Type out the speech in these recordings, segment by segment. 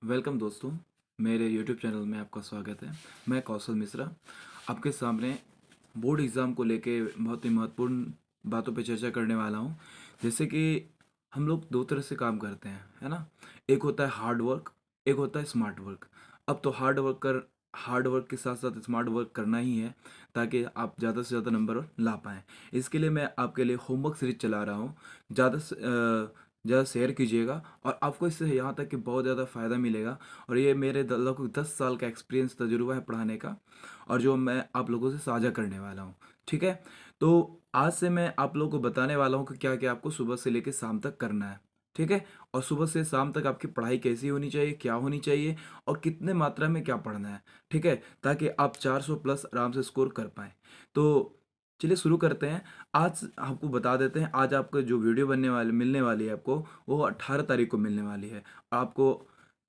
Welcome दोस्तों, मेरे YouTube channel में आपका स्वागत है। मैं कौशल मिश्रा आपके सामने बोर्ड एग्ज़ाम को लेके बहुत ही महत्वपूर्ण बातों पे चर्चा करने वाला हूँ। जैसे कि हम लोग दो तरह से काम करते हैं, है ना? एक होता है हार्ड वर्क, एक होता है स्मार्ट वर्क। अब तो हार्ड वर्क के साथ साथ स्मार्ट वर्क करना ही है, ताकि आप ज़्यादा से ज़्यादा नंबर ला पाएँ। इसके लिए मैं आपके लिए होमवर्क सीरीज चला रहा हूँ। ज़्यादा शेयर कीजिएगा और आपको इससे यहाँ तक कि बहुत ज़्यादा फ़ायदा मिलेगा। और ये मेरे लगभग 10 साल का एक्सपीरियंस तजुर्बा है पढ़ाने का, और जो मैं आप लोगों से साझा करने वाला हूँ। ठीक है? तो आज से मैं आप लोगों को बताने वाला हूँ कि क्या क्या आपको सुबह से लेकर शाम तक करना है। ठीक है? और सुबह से शाम तक आपकी पढ़ाई कैसी होनी चाहिए, क्या होनी चाहिए, और कितने मात्रा में क्या पढ़ना है। ठीक है? ताकि आप 400 प्लस आराम से स्कोर कर पाएँ। तो चलिए शुरू करते हैं। आज आपको बता देते हैं, आज आपको जो वीडियो बनने वाली मिलने वाली है आपको, वो 18 तारीख को मिलने वाली है। आपको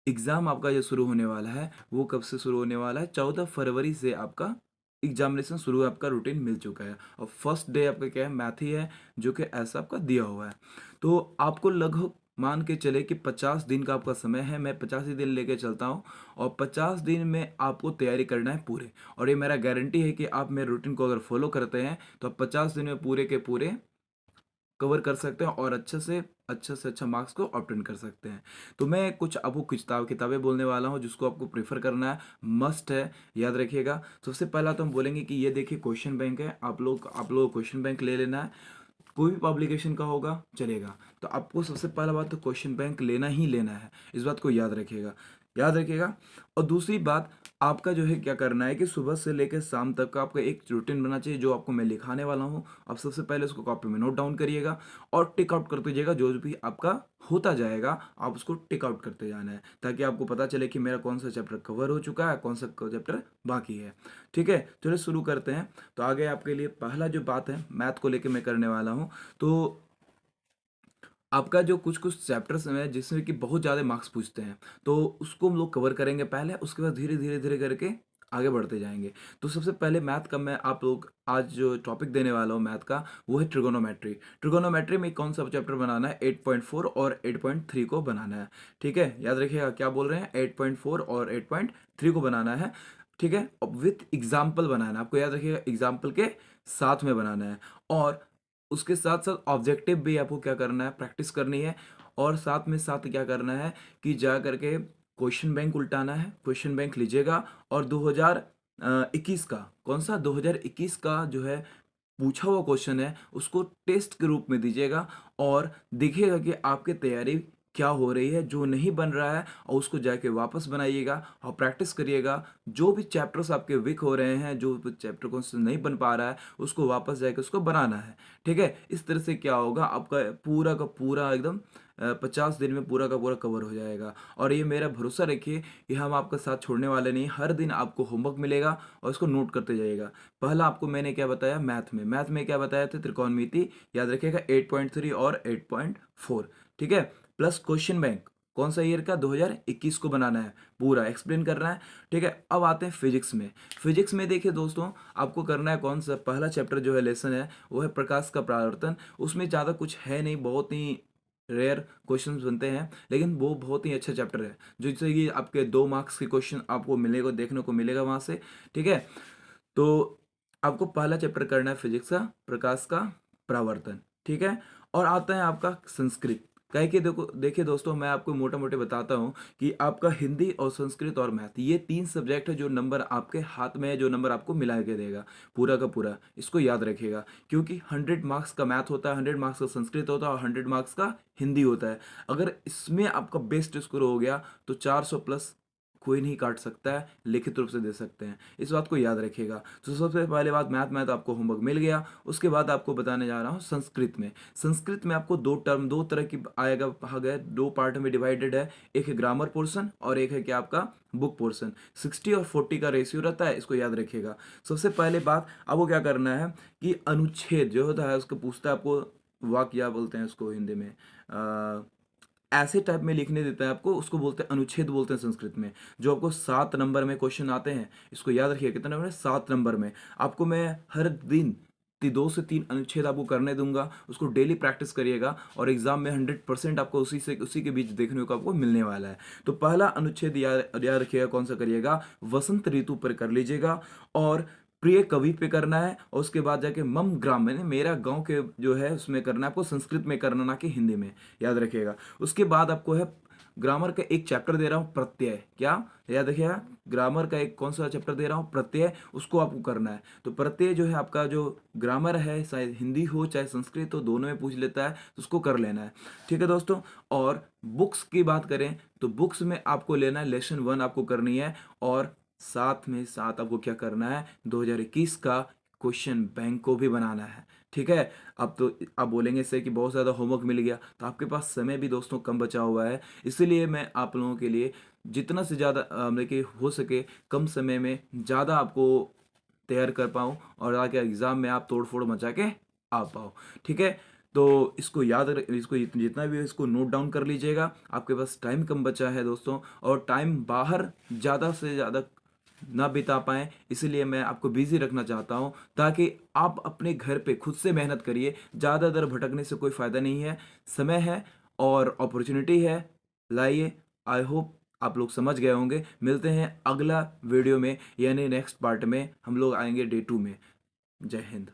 एग्ज़ाम आपका जो शुरू होने वाला है, वो कब से शुरू होने वाला है? 14 फरवरी से आपका एग्जामिनेशन शुरू, आपका रूटीन मिल चुका है। और फर्स्ट डे आपका क्या है? मैथ ही है, जो कि ऐसा आपका दिया हुआ है। तो आपको लगभग मान के चले कि 50 दिन का आपका समय है। मैं 50 ही दिन लेके चलता हूँ, और 50 दिन में आपको तैयारी करना है पूरे। और ये मेरा गारंटी है कि आप मेरे रूटीन को अगर फॉलो करते हैं, तो आप 50 दिन में पूरे के पूरे कवर कर सकते हैं, और अच्छे से अच्छा मार्क्स को ऑब्टेन कर सकते हैं। तो मैं कुछ आपको किताबें बोलने वाला हूँ, जिसको आपको प्रेफर करना है, मस्ट है, याद रखिएगा। सबसे पहला तो हम बोलेंगे कि ये देखिए क्वेश्चन बैंक है। आप लोग क्वेश्चन बैंक ले लेना है। कोई भी पब्लिकेशन का होगा चलेगा। तो आपको सबसे पहला बात तो क्वेश्चन बैंक लेना ही लेना है। इस बात को याद रखिएगा। और दूसरी बात, आपका जो है क्या करना है कि सुबह से लेकर शाम तक का आपका एक रूटीन बनना चाहिए, जो आपको मैं लिखाने वाला हूँ। आप सबसे पहले उसको कॉपी में नोट डाउन करिएगा, और टिक आउट करते जाइएगा। जो भी आपका होता जाएगा, आप उसको टिक आउट करते जाना है, ताकि आपको पता चले कि मेरा कौन सा चैप्टर कवर हो चुका है, कौन सा चैप्टर बाकी है। ठीक है, चलिए शुरू करते हैं। तो आगे आपके लिए पहला जो बात है, मैथ को लेकर मैं करने वाला हूँ। तो आपका जो कुछ कुछ चैप्टर्स हैं जिसमें कि बहुत ज़्यादा मार्क्स पूछते हैं, तो उसको हम लोग कवर करेंगे पहले। उसके बाद धीरे धीरे धीरे करके आगे बढ़ते जाएंगे। तो सबसे पहले मैथ का मैं आप लोग आज जो टॉपिक देने वाला हूँ मैथ का, वो है ट्रिगोनोमेट्री। ट्रिगोनोमेट्री में कौन सा चैप्टर बनाना है? 8.4 और 8.3 को बनाना है। ठीक है, याद रखिएगा क्या बोल रहे हैं, 8.4 और 8.3 को बनाना है। ठीक है, अब विथ एग्जाम्पल बनाना है आपको, याद रखिएगा एग्जाम्पल के साथ में बनाना है। और उसके साथ साथ ऑब्जेक्टिव भी आपको क्या करना है, प्रैक्टिस करनी है। और साथ में साथ क्या करना है कि जा करके क्वेश्चन बैंक उल्टाना है। क्वेश्चन बैंक लीजिएगा, और 2021 का, कौन सा 2021 का जो है पूछा हुआ क्वेश्चन है, उसको टेस्ट के रूप में दीजिएगा। और देखिएगा कि आपकी तैयारी क्या हो रही है। जो नहीं बन रहा है, और उसको जाके वापस बनाइएगा और प्रैक्टिस करिएगा। जो भी चैप्टर्स आपके वीक हो रहे हैं, जो चैप्टर को नहीं बन पा रहा है, उसको वापस जाके उसको बनाना है। ठीक है, इस तरह से क्या होगा, आपका पूरा का पूरा एकदम 50 दिन में पूरा का पूरा कवर हो जाएगा। और ये मेरा भरोसा रखिए कि हम आपका साथ छोड़ने वाले नहीं। हर दिन आपको होमवर्क मिलेगा, और इसको नोट करते जाइएगा। पहला आपको मैंने क्या बताया, मैथ में क्या बताया था, त्रिकोणमिति। याद रखिएगा 8.3 और 8.4। ठीक है, प्लस क्वेश्चन बैंक कौन सा ईयर का, 2021 को बनाना है, पूरा एक्सप्लेन करना है। ठीक है, अब आते हैं फिजिक्स में। फिजिक्स में देखिए दोस्तों, आपको करना है कौन सा, पहला चैप्टर जो है लेसन है, वो है प्रकाश का परावर्तन। उसमें ज़्यादा कुछ है नहीं, बहुत ही रेयर क्वेश्चंस बनते हैं, लेकिन वो बहुत ही अच्छा चैप्टर है। जो जैसे कि आपके 2 मार्क्स के क्वेश्चन आपको मिलेगा, देखने को मिलेगा वहाँ से। ठीक है, तो आपको पहला चैप्टर करना है फिजिक्स का, प्रकाश का परावर्तन। ठीक है, और आता है आपका संस्कृत। कहे कि देखो देखिए दोस्तों, मैं आपको मोटा मोटे बताता हूँ कि आपका हिंदी और संस्कृत और मैथ, ये 3 सब्जेक्ट है जो नंबर आपके हाथ में है, जो नंबर आपको मिला के देगा पूरा का पूरा। इसको याद रखिएगा, क्योंकि 100 मार्क्स का मैथ होता है, 100 मार्क्स का संस्कृत होता है, और 100 मार्क्स का हिंदी होता है। अगर इसमें आपका बेस्ट स्कोर हो गया, तो 400 प्लस कोई नहीं काट सकता है, लिखित रूप से दे सकते हैं। इस बात को याद रखिएगा। तो सबसे पहले बात, मैथ आपको होमवर्क मिल गया। उसके बाद आपको बताने जा रहा हूँ संस्कृत में। संस्कृत में आपको दो तरह की आएगा, भाग है, 2 पार्ट में डिवाइडेड है। एक है ग्रामर पोर्शन, और एक है क्या आपका बुक पोर्शन। 60 और 40 का रेशियो रहता है, इसको याद रखिएगा। सबसे पहले बात, आपको क्या करना है कि अनुच्छेद जो होता है उसको पूछता है आपको, वाक्य क्या बोलते हैं उसको हिंदी में, ऐसे टाइप में लिखने देता है आपको, उसको बोलते हैं अनुच्छेद, बोलते हैं संस्कृत में। जो आपको 7 नंबर में क्वेश्चन आते हैं, इसको याद रखिए, कितने नंबर है, 7 नंबर में। आपको मैं हर दिन 2 से 3 अनुच्छेद आपको करने दूंगा, उसको डेली प्रैक्टिस करिएगा और एग्जाम में 100% आपको उसी के बीच देखने को आपको मिलने वाला है। तो पहला अनुच्छेद याद रखिएगा, कौन सा करिएगा, वसंत ऋतु पर कर लीजिएगा और प्रिय कवि पे करना है, और उसके बाद जाके मम ग्राम में मेरा गांव के जो है उसमें करना है आपको, संस्कृत में करना, ना कि हिंदी में, याद रखिएगा। उसके बाद आपको है ग्रामर का एक चैप्टर दे रहा हूँ, प्रत्यय, क्या याद रखिएगा, ग्रामर का एक कौन सा चैप्टर दे रहा हूँ, प्रत्यय, उसको आपको करना है। तो प्रत्यय जो है आपका जो ग्रामर है, चाहे हिंदी हो चाहे संस्कृत हो, दोनों में पूछ लेता है, तो उसको कर लेना है। ठीक है दोस्तों। और बुक्स की बात करें तो बुक्स में आपको लेना है लेसन 1 आपको करनी है, और साथ में साथ आपको क्या करना है, 2021 का क्वेश्चन बैंक को भी बनाना है। ठीक है। अब तो आप बोलेंगे इससे कि बहुत ज़्यादा होमवर्क मिल गया, तो आपके पास समय भी दोस्तों कम बचा हुआ है, इसलिए मैं आप लोगों के लिए जितना से ज़्यादा मतलब कि हो सके कम समय में ज़्यादा आपको तैयार कर पाऊँ, और आगे एग्ज़ाम में आप तोड़ फोड़ मचा के आ पाओ। ठीक है। तो इसको इसको जितना भी है इसको नोट डाउन कर लीजिएगा। आपके पास टाइम कम बचा है दोस्तों, और टाइम बाहर ज़्यादा से ज़्यादा ना बिता पाएँ, इसलिए मैं आपको बिज़ी रखना चाहता हूँ, ताकि आप अपने घर पे खुद से मेहनत करिए। ज़्यादा दर भटकने से कोई फ़ायदा नहीं है। समय है और अपॉर्चुनिटी है, लाइए। आई होप आप लोग समझ गए होंगे। मिलते हैं अगला वीडियो में, यानी नेक्स्ट पार्ट में हम लोग आएंगे डे 2 में। जय हिंद।